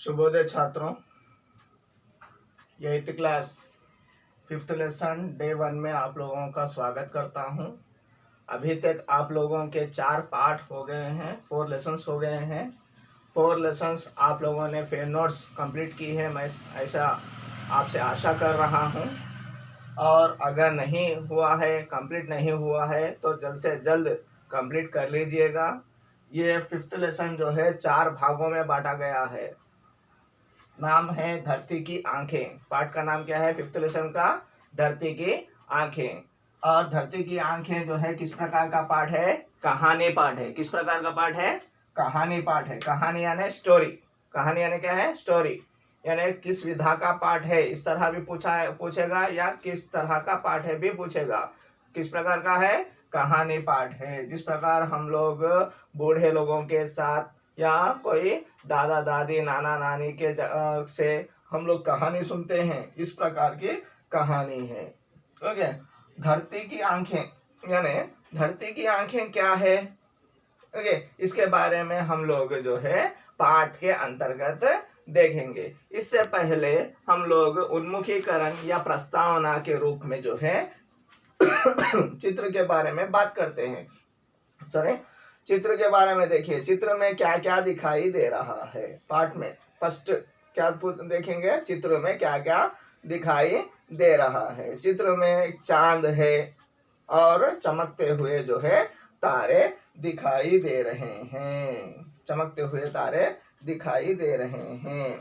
शुभोदय छात्रों, 8th class 5th lesson day 1 में आप लोगों का स्वागत करता हूं। अभी तक आप लोगों के 4 पार्ट हो गए हैं, 4 लेसन्स हो गए हैं। 4 लेसन्स आप लोगों ने फेयर नोट्स कंप्लीट की है, मैं ऐसा आपसे आशा कर रहा हूं। और अगर नहीं हुआ है, कंप्लीट नहीं हुआ है तो जल्द से जल्द कंप्लीट कर लीजिएगा। ये 5th लेसन जो है 4 भागों में बांटा गया है। नाम है धरती की आंखें। पाठ का नाम क्या है 5th लेसन का? धरती की आंखें। और धरती की आंखें जो है किस प्रकार का पाठ है? कहानी पाठ है। किस प्रकार का पाठ है? कहानी पाठ है। कहानी यानी स्टोरी। कहानी यानी क्या है? स्टोरी। यानी किस विधा का पाठ है, इस तरह भी पूछेगा या किस तरह का पाठ है भी पूछेगा। किस प्रकार का है? कहानी पाठ है। जिस प्रकार हम लोग बूढ़े लोगों के साथ या कोई दादा दादी नाना नानी के से हम लोग कहानी सुनते हैं, इस प्रकार की कहानी है। ओके, धरती की आंखें यानी धरती की आंखें क्या है? ओके, इसके बारे में हम लोग जो है पाठ के अंतर्गत देखेंगे। इससे पहले हम लोग उन्मुखीकरण या प्रस्तावना के रूप में जो है चित्र के बारे में बात करते हैं। चित्र के बारे में देखिए, चित्र में क्या क्या दिखाई दे रहा है। पाठ में फर्स्ट क्या देखेंगे? चित्र में क्या क्या दिखाई दे रहा है। चित्र में चांद है और चमकते हुए जो है तारे दिखाई दे रहे हैं। चमकते हुए तारे दिखाई दे रहे हैं।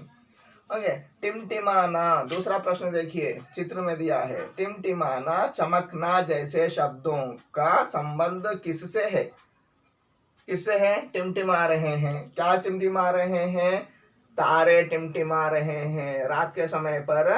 ओके, टिमटिमाना। दूसरा प्रश्न देखिए, चित्र में दिया है टिमटिमाना चमकना जैसे शब्दों का संबंध किससे है? किससे है? टिमटिमा रहे हैं। क्या टिमटिमा रहे हैं? तारे टिमटिमा रहे हैं। रात के समय पर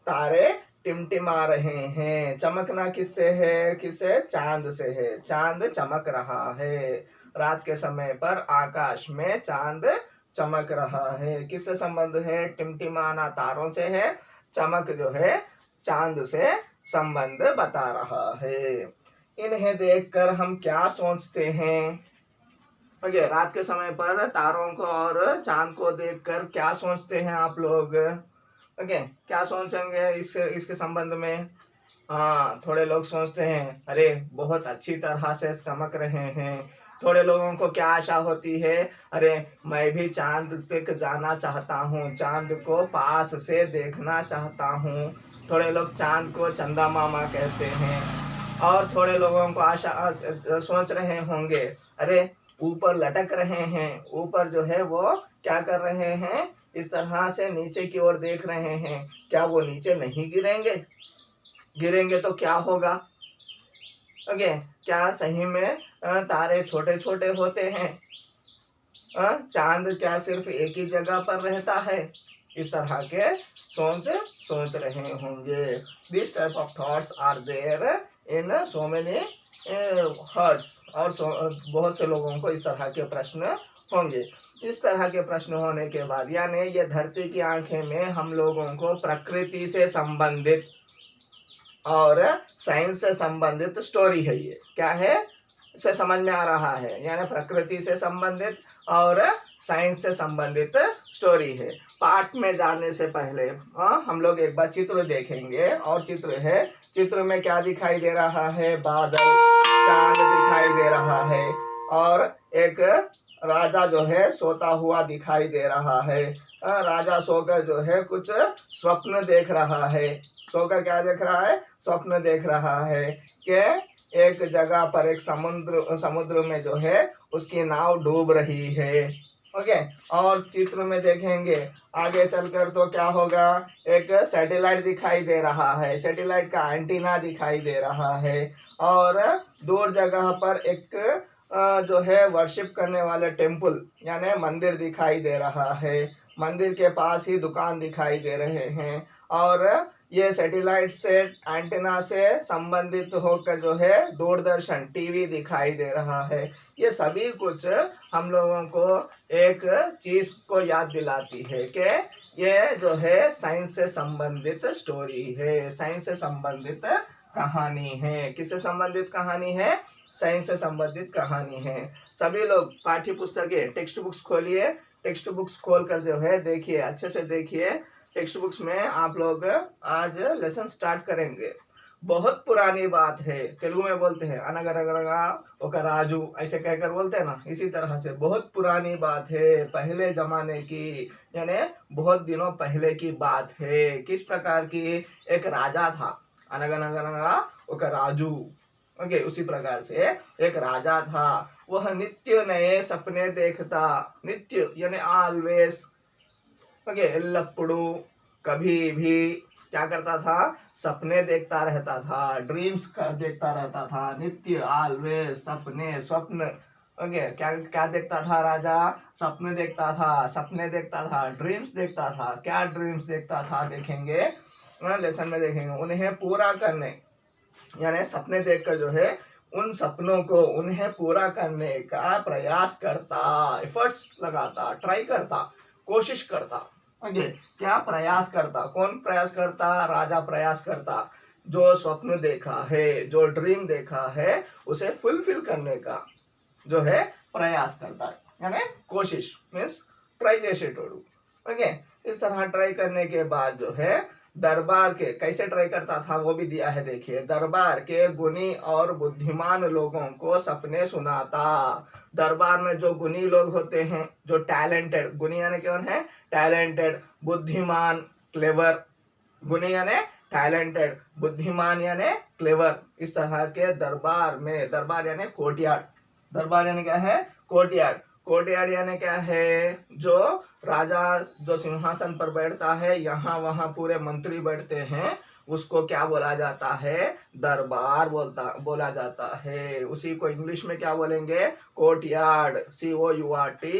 तारे टिमटिमा रहे हैं। चमकना किससे है? किससे? चांद से है। चांद चमक रहा है। रात के समय पर आकाश में चांद चमक रहा है। किससे संबंध है? टिमटिमाना तारों से है, चमक जो है चांद से संबंध बता रहा है। इन्हें देखकर हम क्या सोचते हैं? ओके, रात के समय पर तारों को और चांद को देखकर क्या सोचते हैं आप लोग? ओके, क्या सोचेंगे इसके संबंध में? हाँ, थोड़े लोग सोचते हैं अरे बहुत अच्छी तरह से चमक रहे हैं। थोड़े लोगों को क्या आशा होती है? अरे मैं भी चांद तक जाना चाहता हूँ, चांद को पास से देखना चाहता हूँ। थोड़े लोग चांद को चंदा मामा कहते हैं। और थोड़े लोगों को आशा सोच रहे होंगे अरे ऊपर लटक रहे हैं, ऊपर जो है वो क्या कर रहे हैं? इस तरह से नीचे की ओर देख रहे हैं। क्या वो नीचे नहीं गिरेंगे? गिरेंगे तो क्या होगा? ओके, क्या सही में तारे छोटे छोटे होते हैं? चांद क्या सिर्फ एक ही जगह पर रहता है? इस तरह के सोच रहे होंगे। This type of thoughts are there in so many hearts. और बहुत से लोगों को इस तरह के प्रश्न होंगे। इस तरह के प्रश्न होने के बाद यानी ये धरती की आंखें में हम लोगों को प्रकृति से संबंधित और साइंस से संबंधित स्टोरी है। ये क्या है? से समझ में आ रहा है, यानी प्रकृति से संबंधित और साइंस से संबंधित स्टोरी है। पाठ में जाने से पहले हम लोग एक बार चित्र देखेंगे। और चित्र है, चित्र में क्या दिखाई दे रहा है? बादल, चांद दिखाई दे रहा है और एक राजा जो है सोता हुआ दिखाई दे रहा है। राजा सोकर जो है कुछ स्वप्न देख रहा है। सोकर क्या देख रहा है? स्वप्न देख रहा है कि एक जगह पर एक समुद्र में जो है उसकी नाव डूब रही है। ओके, और चित्र में देखेंगे आगे चलकर तो क्या होगा? एक सैटेलाइट दिखाई दे रहा है। सैटेलाइट का एंटीना दिखाई दे रहा है और दूर जगह पर एक जो है वर्शिप करने वाले टेम्पल यानी मंदिर दिखाई दे रहा है। मंदिर के पास ही दुकान दिखाई दे रहे हैं और ये सैटेलाइट से एंटीना से संबंधित होकर जो है दूरदर्शन टीवी दिखाई दे रहा है। ये सभी कुछ हम लोगों को एक चीज को याद दिलाती है कि ये जो है साइंस से संबंधित स्टोरी है, साइंस से संबंधित कहानी है। किससे संबंधित कहानी है? साइंस से संबंधित कहानी है। सभी लोग पाठ्य पुस्तकें टेक्स्ट बुक्स खोलिए, टेक्स्ट बुक्स खोल कर जो है देखिए, अच्छे से देखिए। टेक्स्ट बुक्स में आप लोग आज लेसन स्टार्ट करेंगे। बहुत पुरानी बात है, तेलुगु में बोलते हैं अनगरगरगा ओका राजू, ऐसे कहकर बोलते हैं ना, इसी तरह से बहुत पुरानी बात है, पहले जमाने की, यानी बहुत दिनों पहले की बात है। किस प्रकार की? एक राजा था, अनगनगनगा ओका राजू। ओके, उसी प्रकार से एक राजा था, वह नित्य नए सपने देखता, नित्य यानी ऑलवेज, ओके, एल्लपुडू, कभी भी क्या करता था? सपने देखता रहता था, ड्रीम्स का देखता रहता था, नित्य ऑलवेज सपने, स्वप्न। ओके, क्या क्या देखता था राजा? सपने देखता था, सपने देखता था, ड्रीम्स देखता था। क्या ड्रीम्स देखता था देखेंगे, लेसन में देखेंगे। उन्हें पूरा करने, यानी सपने देखकर जो है उन सपनों को, उन्हें पूरा करने का प्रयास करता, एफर्ट्स लगाता, ट्राई करता, कोशिश करता। ओके, क्या प्रयास करता? कौन प्रयास करता? राजा प्रयास करता। जो स्वप्न देखा है, जो ड्रीम देखा है, उसे फुलफिल करने का जो है प्रयास करता, यानी कोशिश, मीन्स ट्राई जैसे टोडू। ओके, इस तरह ट्राई करने के बाद जो है दरबार के, कैसे ट्राई करता था वो भी दिया है, देखिए। दरबार के गुणी और बुद्धिमान लोगों को सपने सुनाता। दरबार में जो गुणी लोग होते हैं, जो टैलेंटेड, गुणी यानी कौन है? टैलेंटेड, बुद्धिमान, क्लेवर। गुणी यानी टैलेंटेड, बुद्धिमान यानी क्लेवर। इस तरह के दरबार में, दरबार यानी कोर्टयार्ड, दरबार यानी क्या है? कोर्टयार्ड। कोर्टयार्ड यानी क्या है? जो राजा जो सिंहासन पर बैठता है, यहाँ वहाँ पूरे मंत्री बैठते हैं, उसको क्या बोला जाता है? दरबार बोला जाता है। उसी को इंग्लिश में क्या बोलेंगे? Courtyard, COURTYARD।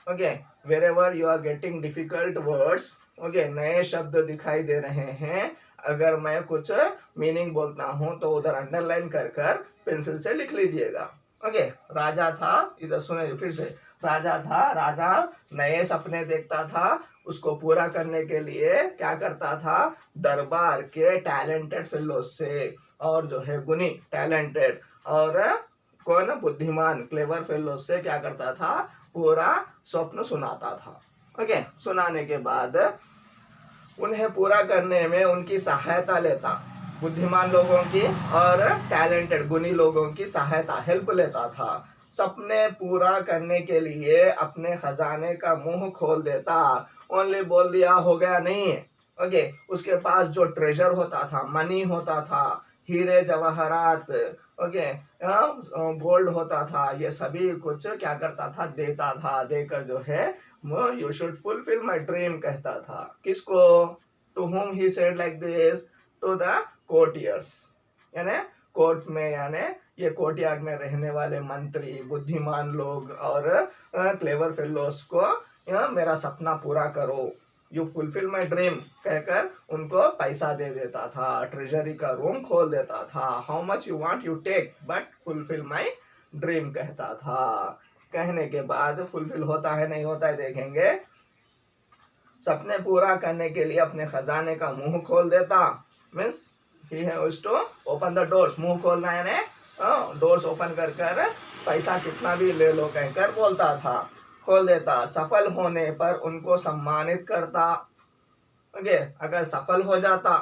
Okay, wherever you are getting difficult words, okay, नए शब्द दिखाई दे रहे हैं, अगर मैं कुछ मीनिंग बोलता हूँ तो उधर अंडरलाइन कर कर पेंसिल से लिख लीजिएगा। ओके, राजा था, इधर सुने फिर से। राजा था, राजा नए सपने देखता था, उसको पूरा करने के लिए क्या करता था? दरबार के टैलेंटेड फेलोज से, और जो है गुणी, टैलेंटेड, और कौन? बुद्धिमान, क्लेवर फेलोज से क्या करता था? पूरा स्वप्न सुनाता था। ओके, सुनाने के बाद उन्हें पूरा करने में उनकी सहायता लेता, बुद्धिमान लोगों की और टैलेंटेड गुणी लोगों की सहायता, हेल्प लेता था। सपने पूरा करने के लिए अपने खजाने का मुंह खोल देता। ओनली बोल दिया हो गया नहीं है। ओके, उसके पास जो ट्रेजर होता था, मनी होता था, हीरे जवाहरात, ओके, गोल्ड होता था, ये सभी कुछ क्या करता था? देता था। देकर जो है you should fulfil my dream कहता था। किसको? To whom he said like this? To the courtiers, यानी कोर्ट में, यानी ये कोर्टयार्ड में रहने वाले मंत्री, बुद्धिमान लोग और क्लेवर फेलोस को, मेरा सपना पूरा करो, यू फुलफिल माई ड्रीम कहकर उनको पैसा दे देता था, ट्रेजरी का रूम खोल देता था। How much you want you take, but fulfil my dream कहता था। कहने के बाद फुलफिल होता है नहीं होता है देखेंगे। सपने पूरा करने के लिए अपने खजाने का मुंह खोल देता, means he has to open the doors, मुंह खोलना यानी डोर्स ओपन कर कर पैसा कितना भी ले लो कहकर बोलता था, खोल देता। सफल होने पर उनको सम्मानित करता। ओके, अगर सफल हो जाता,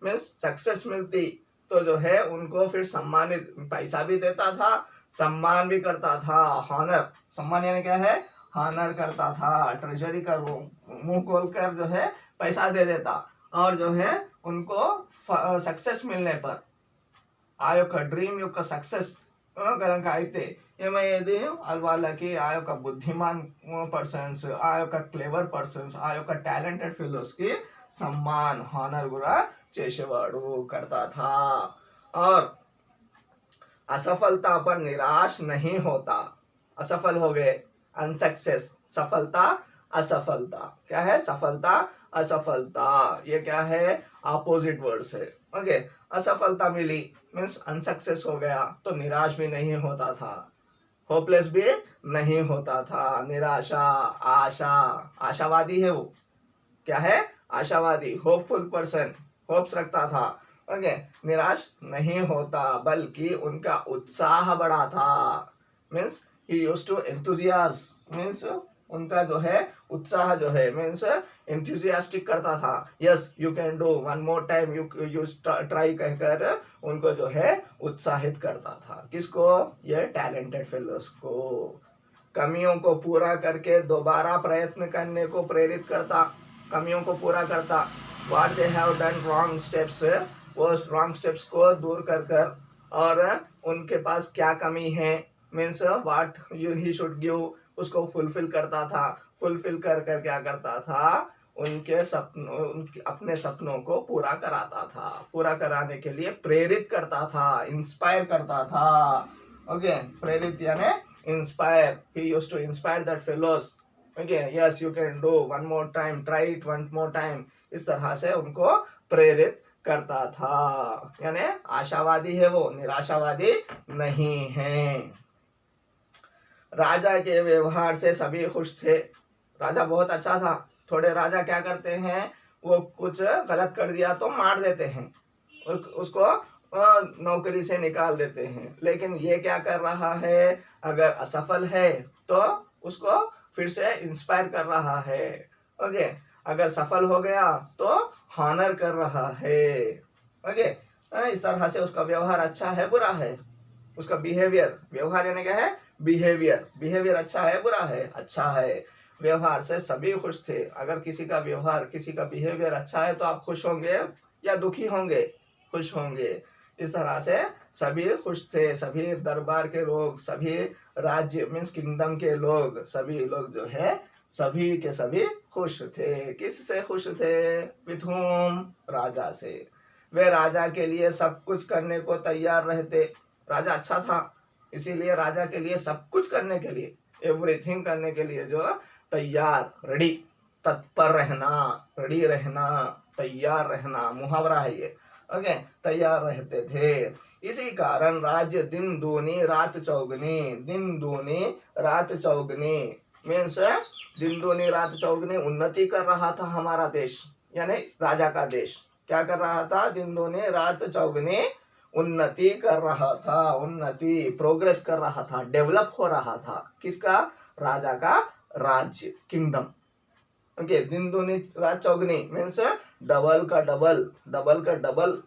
मीन्स सक्सेस मिलती, तो जो है उनको फिर सम्मानित, पैसा भी देता था, सम्मान भी करता था। हॉनर, सम्मान यानी क्या है? हॉनर करता था। ट्रेजरी का मुंह खोलकर जो है पैसा दे देता, और जो है उनको सक्सेस मिलने पर, ఆ యొక్క డ్రీమ్ యొక్క సక్సెస్ కనుక అయితే ఏమయ్యేది? వాళ్ళకి ఆ యొక్క బుద్ధిమాన్ పర్సన్స్, ఆ యొక్క క్లెవర్ పర్సన్స్, ఆ యొక్క టాలెంటెడ్ ఫెలోస్ కి सम्मान, हॉनर కూడా చేసేవాడు, करता था। और असफलता पर निराश नहीं होता। असफल हो गए, अनसक्सेस, सफलता, असफलता। क्या है? सफलता, असफलता, ये क्या है? अपोजिट वर्ड्स है। ओके, असफलता मिली मीन्स अनसक्सेस हो गया, तो निराश भी नहीं होता था, होपलेस भी नहीं होता था। निराशा, आशा, आशावादी है वो, क्या है? आशावादी, होपफुल पर्सन, होप्स रखता था। ओके, निराश नहीं होता बल्कि उनका उत्साह बढ़ा था। Means he used to enthusiasm, means उनका जो है उत्साह जो है मीन्स एंथुजियास्टिक करता था। Yes you can do one more time, you try कहकर उनको जो है उत्साहित करता था। किसको? ये टैलेंटेड फेलोज को। कमियों को पूरा करके दोबारा प्रयत्न करने को प्रेरित करता, कमियों को पूरा करता। What they have done wrong steps, वो रॉन्ग स्टेप्स को दूर कर कर और उनके पास क्या कमी है means what he should give, उसको फुलफिल करता था। फुलफिल कर कर क्या करता था? उनके सपनों, अपने सपनों को पूरा कराता था, पूरा कराने के लिए प्रेरित करता था, इंस्पायर करता था। ओके, प्रेरित यानी inspire, he used to inspire that fellows. Okay, yes you can do one more time, try it one more time, इस तरह से उनको प्रेरित करता था। यानी आशावादी है वो, निराशावादी नहीं है। राजा के व्यवहार से सभी खुश थे। राजा बहुत अच्छा था। थोड़े राजा क्या करते हैं, वो कुछ गलत कर दिया तो मार देते हैं, उसको नौकरी से निकाल देते हैं। लेकिन ये क्या कर रहा है, अगर असफल है तो उसको फिर से इंस्पायर कर रहा है। ओके, अगर सफल हो गया तो हॉनर कर रहा है। ओके, इस तरह से उसका व्यवहार अच्छा है बुरा है, उसका बिहेवियर, व्यवहार यानी क्या है? बिहेवियर। बिहेवियर अच्छा है बुरा है? अच्छा है। व्यवहार से सभी खुश थे। अगर किसी का व्यवहार, किसी का बिहेवियर अच्छा है तो आप खुश होंगे या दुखी होंगे? खुश होंगे। इस तरह से सभी खुश थे, सभी दरबार के लोग, सभी राज्य मीन्स किंगडम के लोग, सभी लोग जो है सभी के सभी खुश थे। किससे खुश थे? With home? राजा से। वे राजा के लिए सब कुछ करने को तैयार रहते। राजा अच्छा था, इसीलिए राजा के लिए सब कुछ करने के लिए, एवरीथिंग करने के लिए जो तैयार, रेडी, तत्पर रहना, रेडी रहना, तैयार रहना, मुहावरा है ये। ओके, तैयार रहते थे। इसी कारण राज्य दिन दूनी रात चौगनी, दिन दूनी रात चौगनी मीन्स दिन दूनी रात चौगनी उन्नति कर रहा था हमारा देश, यानी राजा का देश क्या कर रहा था? दिन दूनी रात चौगनी उन्नति कर रहा था, उन्नति प्रोग्रेस कर रहा था, डेवलप हो रहा था। किसका? राजा का राज्य, किंगडम। ओके, दिन दूनी रात चौगनी मीन्स डबल का डबल, डबल का डबल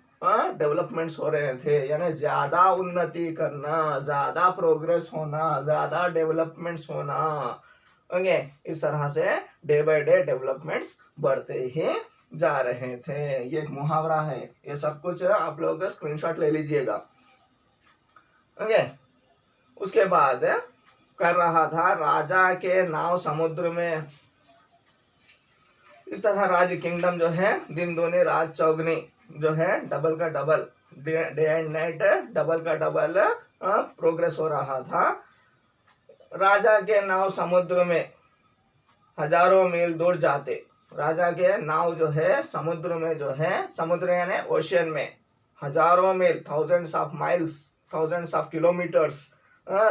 डेवलपमेंट्स हो रहे थे, यानी ज्यादा उन्नति करना, ज्यादा प्रोग्रेस होना, ज्यादा डेवलपमेंट्स होना। ओके, इस तरह से डे बाय डे डेवलपमेंट्स बढ़ते ही जा रहे थे। ये एक मुहावरा है, ये सब कुछ आप लोग स्क्रीनशॉट ले लीजिएगा। ओके, उसके बाद कर रहा था राजा के नाव समुद्र में। इस तरह राज्य, किंगडम जो है दिन दूनी रात चौगनी जो है डबल का double, day and night double का डबल प्रोग्रेस हो रहा था। राजा के नाव समुद्र में हजारों मील दूर जाते। राजा के नाव जो है समुद्र में जो है, समुद्र यानी ओशियन में, हजारों मील, thousands of miles, thousands of kilometres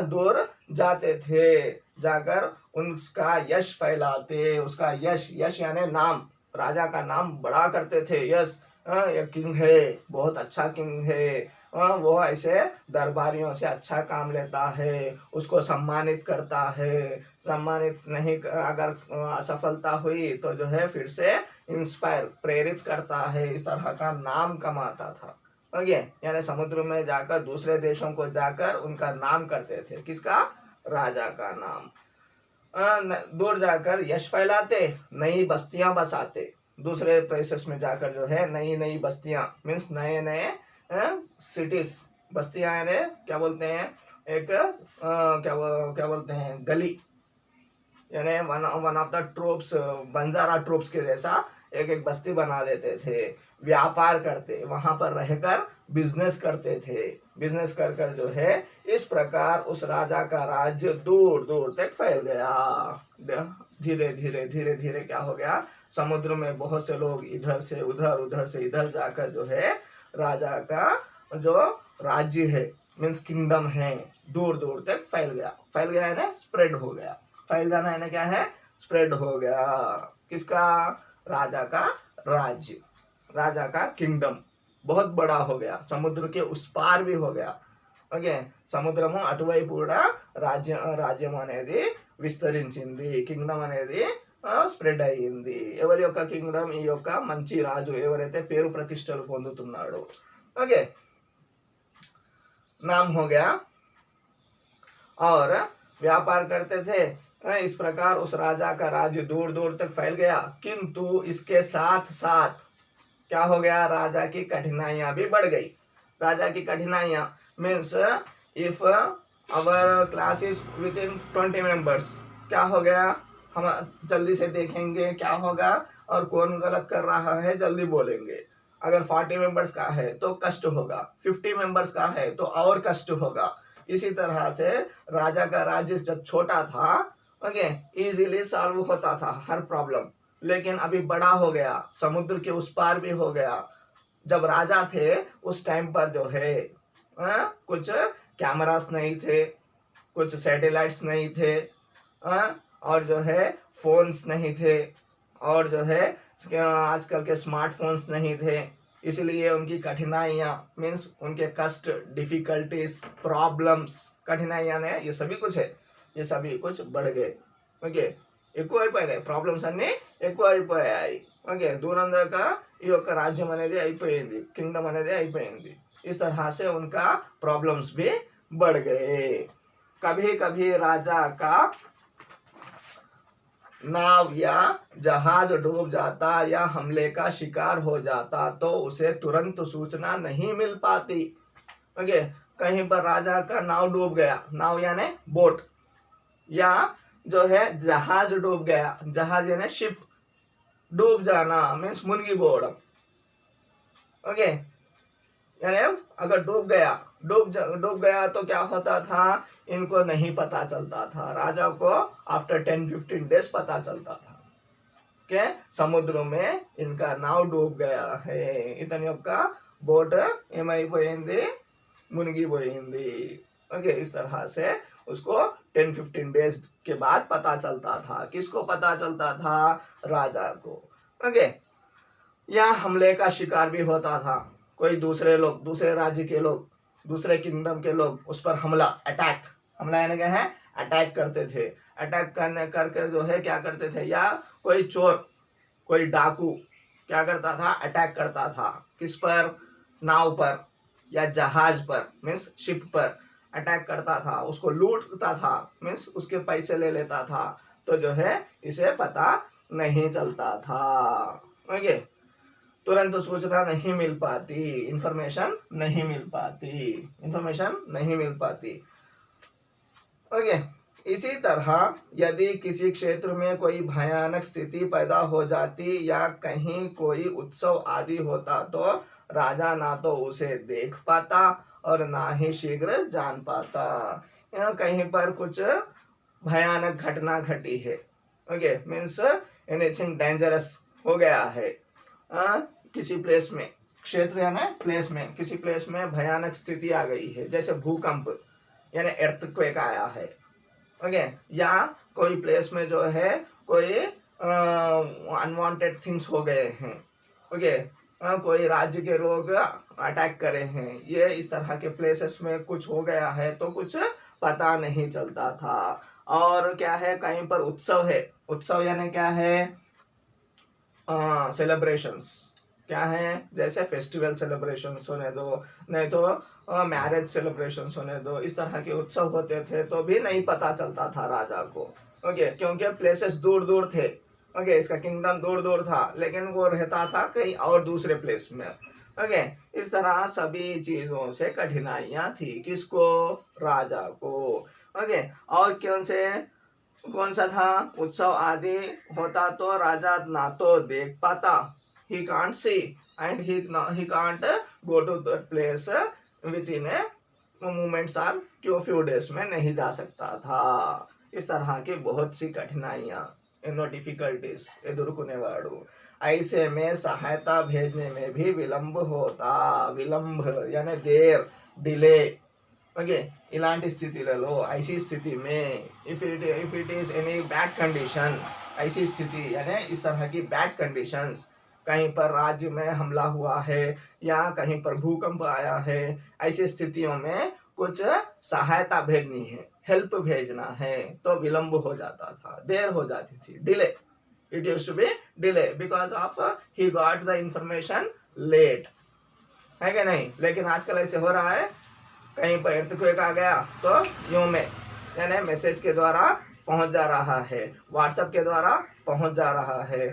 दूर जाते थे। जाकर उसका यश फैलाते, उसका यश, यश यानी नाम, राजा का नाम बड़ा करते थे। यस, ये किंग है, बहुत अच्छा किंग है, वो ऐसे दरबारियों से अच्छा काम लेता है, उसको सम्मानित करता है। सम्मानित नहीं, अगर असफलता हुई तो जो है फिर से इंस्पायर, प्रेरित करता है, इस तरह का नाम कमाता था। ओके, यानी समुद्र में जाकर, दूसरे देशों को जाकर उनका नाम करते थे। किसका? राजा का नाम। दूर जाकर यश फैलाते, नई बस्तियां बसाते। दूसरे प्लेसेस में जाकर जो है नई नई बस्तियां मीन्स नए नए सिटीज, बस्तियां यानी क्या बोलते हैं, एक क्या बोलते हैं, गली, यानी one of the troops, Banjara troops के जैसा एक एक बस्ती बना देते थे। व्यापार करते, वहां पर रहकर बिजनेस करते थे। बिजनेस कर कर जो है इस प्रकार उस राजा का राज्य दूर दूर तक फैल गया। धीरे धीरे धीरे धीरे क्या हो गया, समुद्र में बहुत से लोग इधर से उधर, उधर से इधर जाकर जो है राजा का जो राज्य है मीन्स किंगडम है, दूर दूर तक फैल गया। फैल गया है ना, स्प्रेड हो गया। फैल जाना है ना, क्या है? स्प्रेड हो गया। किसका? राजा का राज्य, राजा का किंगडम। बहुत बड़ा हो गया, समुद्र के उस पार भी हो गया. ఓకే, సముద్రము అటువైపు కూడా రాజ్యం అనేది విస్తరించింది, కింగ్డమ్ అనేది స్ప్రెడ్ అయ్యింది. ఎవరి యొక్క కింగ్డమ్? ఈ యొక్క మంచి రాజు ఎవరైతే పేరు ప్రతిష్టలు పొందుతున్నాడో. ఓకే, नाम हो गया और व्यापार करते थे. इस प्रकार उस राजा का राज्य दूर दूर तक फैल गया. किंतु इसके साथ साथ क्या हो गया? राजा की कठिनाइयां भी बढ़ गई. राजा की कठिनाइयां means if our class is with in 20 members, क्या हो गया? हम जल्दी से देखेंगे क्या होगा और कौन गलत कर रहा है जल्दी बोलेंगे. अगर 40 मेंबर्स का है तो कष्ट होगा, 50 मेंबर्स का है तो और कष्ट होगा. इसी तरह से राजा का राज्य जब छोटा था, ओके, इजीली सॉल्व होता था हर प्रॉब्लम. लेकिन अभी बड़ा हो गया, समुद्र के उस पार भी हो गया. जब राजा थे उस टाइम पर जो है कुछ कैमरास नहीं थे, कुछ सैटेलाइट्स नहीं थे, और जो है फोन्स नहीं थे, और जो है आजकल के स्मार्टफोन्स नहीं थे. इसलिए उनकी कठिनाइयाँ मीन्स उनके कष्ट, डिफिकल्टीज, प्रॉब्लम्स, कठिनाइयाँ ने ये सभी कुछ है, ये सभी कुछ बढ़ गए. ఓకే, ఎక్కువైపోయినాయి ప్రాబ్లమ్స్ అన్నీ ఎక్కువైపోయాయి. ఓకే, దూరంగా ఈ యొక్క రాజ్యం అనేది అయిపోయింది, కింగ్డమ్ అనేది అయిపోయింది. इस तरह से उनका प्रॉब्लम्स भी बढ़ गए. कभी कभी राजा का नाव या जहाज डूब जाता या हमले का शिकार हो जाता तो उसे तुरंत सूचना नहीं मिल पाती. ओके, कहीं पर राजा का नाव डूब गया, नाव यानी बोट, या जो है जहाज डूब गया, जहाज यानी शिप, डूब जाना मीन्स मुनगी बोर्ड. ओके, यानी अगर डूब गया तो क्या होता था? इनको नहीं पता चलता था. राजा को आफ्टर 10-15 डेज पता चलता था कि समुद्र में इनका नाव डूब गया है, इतनी का बोट ఏమైపోయింది, మునిగిపోయింది. ओके, इस तरह से उसको 10-15 डेज के बाद पता चलता था. किसको पता चलता था? राजा को. ओके, या हमले का शिकार भी होता था. कोई दूसरे लोग, दूसरे राज्य के लोग, दूसरे किंगडम के लोग उस पर हमला यानी क्या है? अटैक करते थे. अटैक करके जो है क्या करते थे? या कोई चोर, कोई डाकू क्या करता था? अटैक करता था. किस पर? नाव पर या जहाज पर मीन्स शिप पर अटैक करता था, उसको लूटता था, मीन्स उसके पैसे ले लेता था. तो जो है इसे पता नहीं चलता था. ओके, तुरंत सूचना नहीं मिल पाती, इंफॉर्मेशन नहीं मिल पाती. ओके, इसी तरह यदि किसी क्षेत्र में कोई भयानक स्थिति पैदा हो जाती या कहीं कोई उत्सव आदि होता तो राजा ना तो उसे देख पाता और ना ही शीघ्र जान पाता. यहाँ कहीं पर कुछ भयानक घटना घटी है. ओके, मीन्स एनीथिंग डेंजरस हो गया है. किसी प्लेस में, क्षेत्र या ना प्लेस में, किसी प्लेस में भयानक स्थिति आ गई है, जैसे भूकंप यानी earthquake आया है. ओके, या कोई प्लेस में जो है कोई अनवांटेड थिंग्स हो गए हैं. ओके, कोई राज्य के लोग अटैक करे हैं, ये इस तरह के प्लेसेस में कुछ हो गया है तो कुछ पता नहीं चलता था. और क्या है? कहीं पर उत्सव है. उत्सव यानी क्या है? सेलिब्रेशंस. क्या है? जैसे फेस्टिवल सेलिब्रेशंस होने दो, नहीं तो मैरिज सेलिब्रेशंस होने दो. इस तरह के उत्सव होते थे तो भी नहीं पता चलता था राजा को. ओके, क्योंकि प्लेसेस दूर दूर थे. ओके, इसका किंगडम दूर दूर था लेकिन वो रहता था कहीं और दूसरे प्लेस में. ओके, इस तरह सभी चीजों से कठिनाइयां थी. किसको? राजा को. ओके, और कौन सा था? उत्सव आदि होता तो राजा ना तो देख पाता, he can't see, and he can't go to the place within a moments or few days में नहीं जा सकता था. इस तरह की बहुत सी कठिनाइयाँ, एनो डिफिकल्टीज ఎదుర్కొనేవాడు. ऐसे में सहायता भेजने में भी विलंब होता. विलंब यानी देर, डिले. ओके, इलांటి స్థితిలలో, ऐसी स्थिति में if it is any bad condition, ऐसी स्थिति यानी इस तरह की बैड कंडीशंस कहीं पर राज्य में हमला हुआ है या कहीं पर भूकंप आया है, ऐसी स्थितियों में कुछ सहायता भेजनी है, हेल्प भेजना है, तो विलंब हो जाता था, देर हो जाती थी, delay, it used to be delay because of he got the information late, है कि नहीं। लेकिन आजकल ऐसे हो रहा है, कहीं पर अर्थक्वेक आ गया तो यूं में यानी मैसेज के द्वारा पहुंच जा रहा है, व्हाट्सएप के द्वारा पहुंच जा रहा है,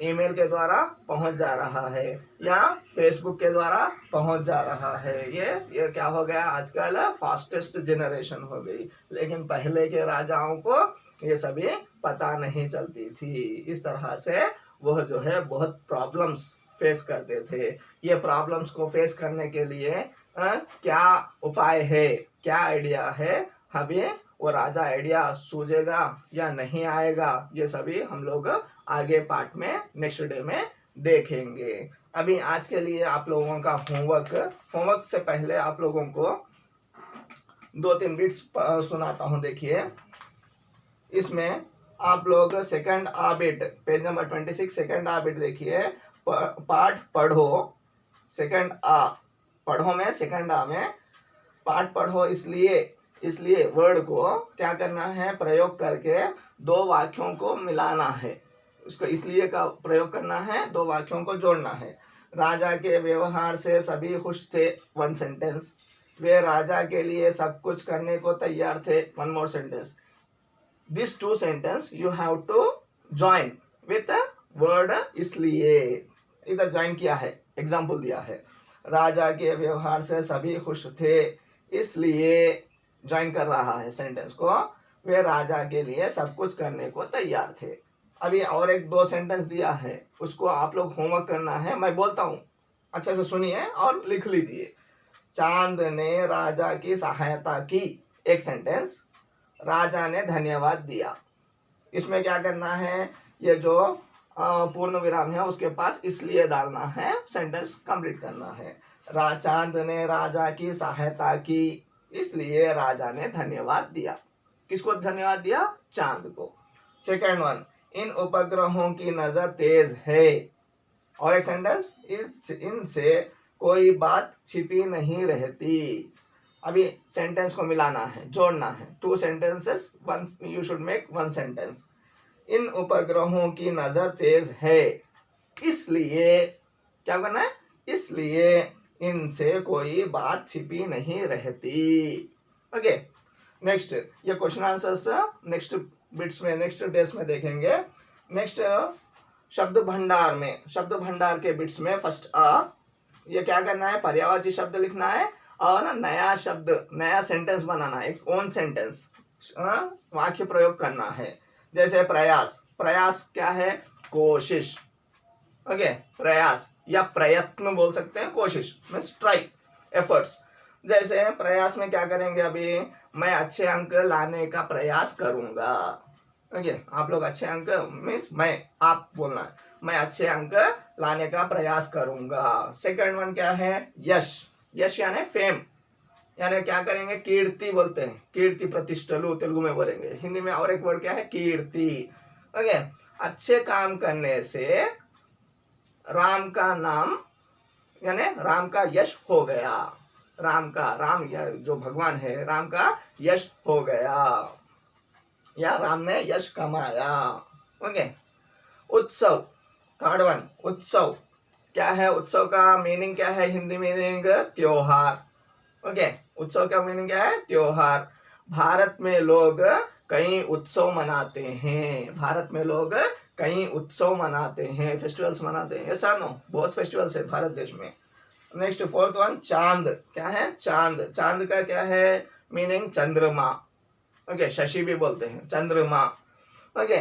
ईमेल के द्वारा पहुंच जा रहा है, या फेसबुक के द्वारा पहुंच जा रहा है। ये क्या हो गया, आजकल फास्टेस्ट जनरेशन हो गई। लेकिन पहले के राजाओं को ये सभी पता नहीं चलती थी। इस तरह से वह जो है बहुत प्रॉब्लम्स फेस करते थे। ये प्रॉब्लम्स को फेस करने के लिए क्या उपाय है, क्या आइडिया है, हमें वो राजा आइडिया सूझेगा या नहीं आएगा, ये सभी हम लोग आगे पार्ट में नेक्स्ट डे में देखेंगे। अभी आज के लिए आप लोगों का होमवर्क से पहले आप लोगों को 2-3 बिट्स सुनाता हूं। देखिए, इसमें आप लोग सेकंड आ बिट, पेज नंबर 26 सेकंड आ बिट देखिए, पाठ पढ़ो, सेकंड आ पढ़ो में, सेकंड आ में पाठ पढ़ो, इसलिए वर्ड को क्या करना है, प्रयोग करके 2 वाक्यों को मिलाना है। उसको इसलिए का प्रयोग करना है, 2 वाक्यों को जोड़ना है। राजा के व्यवहार से सभी खुश थे, 1 सेंटेंस। वे राजा के लिए सब कुछ करने को तैयार थे, 1 more sentence. This 2 sentence you have to join with word इसलिए। इधर ज्वाइन किया है, एग्जाम्पल दिया है, राजा के व्यवहार से सभी खुश थे, इसलिए ज्वाइन कर रहा है सेंटेंस को, वे राजा के लिए सब कुछ करने को तैयार थे। अभी और एक 2 सेंटेंस दिया है, उसको आप लोग होमवर्क करना है। मैं बोलता हूँ, अच्छे से सुनिए और लिख लीजिए। चांद ने राजा की सहायता की, एक सेंटेंस। राजा ने धन्यवाद दिया। इसमें क्या करना है, ये जो पूर्ण विराम है उसके पास इसलिए डालना है, सेंटेंस कंप्लीट करना है। चांद ने राजा की सहायता की, इसलिए राजा ने धन्यवाद दिया। किसको धन्यवाद दिया, चांद को। सेकंड वन, इन उपग्रहों की नजर तेज है, और एक सेंटेंस, इनसे कोई बात छिपी नहीं रहती। अभी सेंटेंस को मिलाना है, जोड़ना है, 2 sentences, you should make 1 sentence. इन उपग्रहों की नजर तेज है, इसलिए क्या करना है, इसलिए इनसे कोई बात छिपी नहीं रहती। ओके, नेक्स्ट ये क्वेश्चन आंसर्स नेक्स्ट बिट्स में, नेक्स्ट डेज में देखेंगे। नेक्स्ट शब्द भंडार में, शब्द भंडार के बिट्स में फर्स्ट ये क्या करना है, पर्यायवाची शब्द लिखना है और नया शब्द, नया सेंटेंस बनाना है, एक ओन सेंटेंस, वाक्य प्रयोग करना है। जैसे प्रयास, प्रयास क्या है, कोशिश। ओके, प्रयास या प्रयत्न बोल सकते हैं, कोशिश मीन्स ट्राई, एफर्ट्स। जैसे प्रयास में क्या करेंगे, अभी मैं अच्छे अंक लाने का प्रयास करूंगा। ओके, आप लोग अच्छे अंक मीन्स मैं, आप बोलना है, मैं अच्छे अंक लाने का प्रयास करूंगा। सेकंड वन क्या है, यश, यश यानी फेम, यानी क्या करेंगे, कीर्ति बोलते हैं, कीर्ति प्रतिष्ठा तेलुगु में बोलेंगे। हिंदी में और एक वर्ड क्या है, कीर्ति। ओके, अच्छे काम करने से राम का नाम यानी राम का यश हो गया, राम जो भगवान है, राम का यश हो गया, या राम ने यश कमाया। ओके, उत्सव, थर्ड वन, उत्सव क्या है, उत्सव का मीनिंग क्या है, हिंदी मीनिंग त्योहार। ओके, उत्सव का मीनिंग क्या है, त्योहार। भारत में लोग कई उत्सव मनाते हैं, भारत में लोग कई उत्सव मनाते हैं, फेस्टिवल्स मनाते हैं, ऐसा नो, बहुत फेस्टिवल्स है भारत देश में। नेक्स्ट फोर्थ वन, चांद क्या है, चांद, चांद का क्या है मीनिंग, चंद्रमा। ओके, शशि भी बोलते हैं, चंद्रमा। ओके,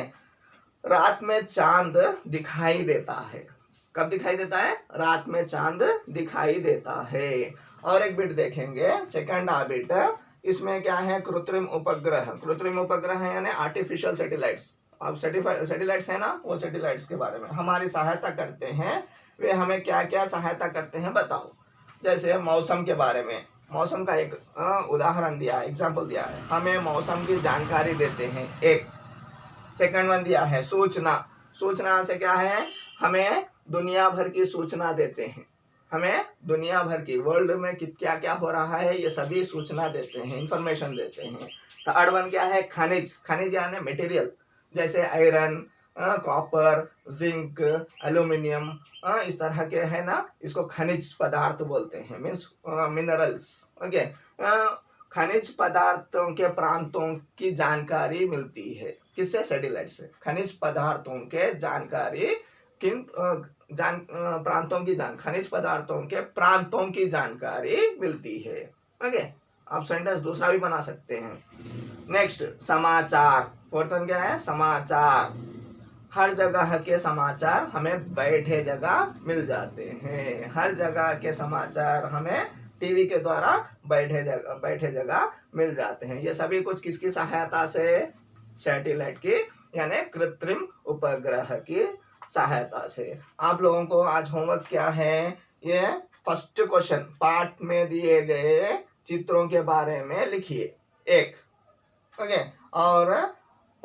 रात में चांद दिखाई देता है, कब दिखाई देता है, रात में चांद दिखाई देता है। और एक बिट देखेंगे, सेकंड आ बिट, इसमें क्या है, कृत्रिम उपग्रह, कृत्रिम उपग्रह यानी आर्टिफिशियल सैटेलाइट्स। अब सैटेलाइट्स है ना, वो सैटेलाइट्स के बारे में हमारी सहायता करते हैं। वे हमें क्या क्या सहायता करते हैं बताओ। जैसे मौसम के बारे में, मौसम का एक उदाहरण दिया है, एग्जाम्पल दिया है, हमें मौसम की जानकारी देते हैं, एक। सेकंड वन दिया है सूचना, सूचना से क्या है, हमें दुनिया भर की सूचना देते हैं। हमें दुनिया भर की, वर्ल्ड में क्या क्या हो रहा है ये सभी सूचना देते हैं, इंफॉर्मेशन देते हैं। थर्ड वन क्या है? खनिज। खनिज यानी मटेरियल, जैसे आयरन, कॉपर, जिंक, एल्यूमिनियम, इस तरह के है ना, इसको खनिज पदार्थ बोलते हैं, मीन्स मिनरल्स। ओके, खनिज पदार्थों के प्रांतों की जानकारी मिलती है। किससे? सैटेलाइट से। खनिज पदार्थों के जानकारी किन प्रांतों की खनिज पदार्थों के प्रांतों की जानकारी मिलती है। ओके, आप सेंटेंस दूसरा भी बना सकते हैं। नेक्स्ट, समाचार। फोर्थ वन क्या है? समाचार। हर जगह के समाचार हमें बैठे जगह मिल जाते हैं। हर जगह के समाचार हमें टीवी के द्वारा बैठे जगह मिल जाते हैं। ये सभी कुछ किसकी सहायता से? सैटेलाइट की, यानी कृत्रिम उपग्रह की सहायता से। आप लोगों को आज होमवर्क क्या है? ये फर्स्ट क्वेश्चन पार्ट में दिए गए चित्रों के बारे में लिखिए एक। ओके, और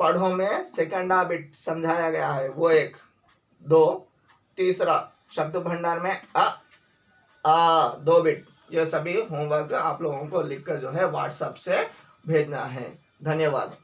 पढ़ो में सेकंड बिट समझाया गया है वो एक। दो, तीसरा शब्द भंडार में आ 2 बिट। ये सभी होमवर्क आप लोगों को लिखकर जो है व्हाट्सएप से भेजना है। धन्यवाद।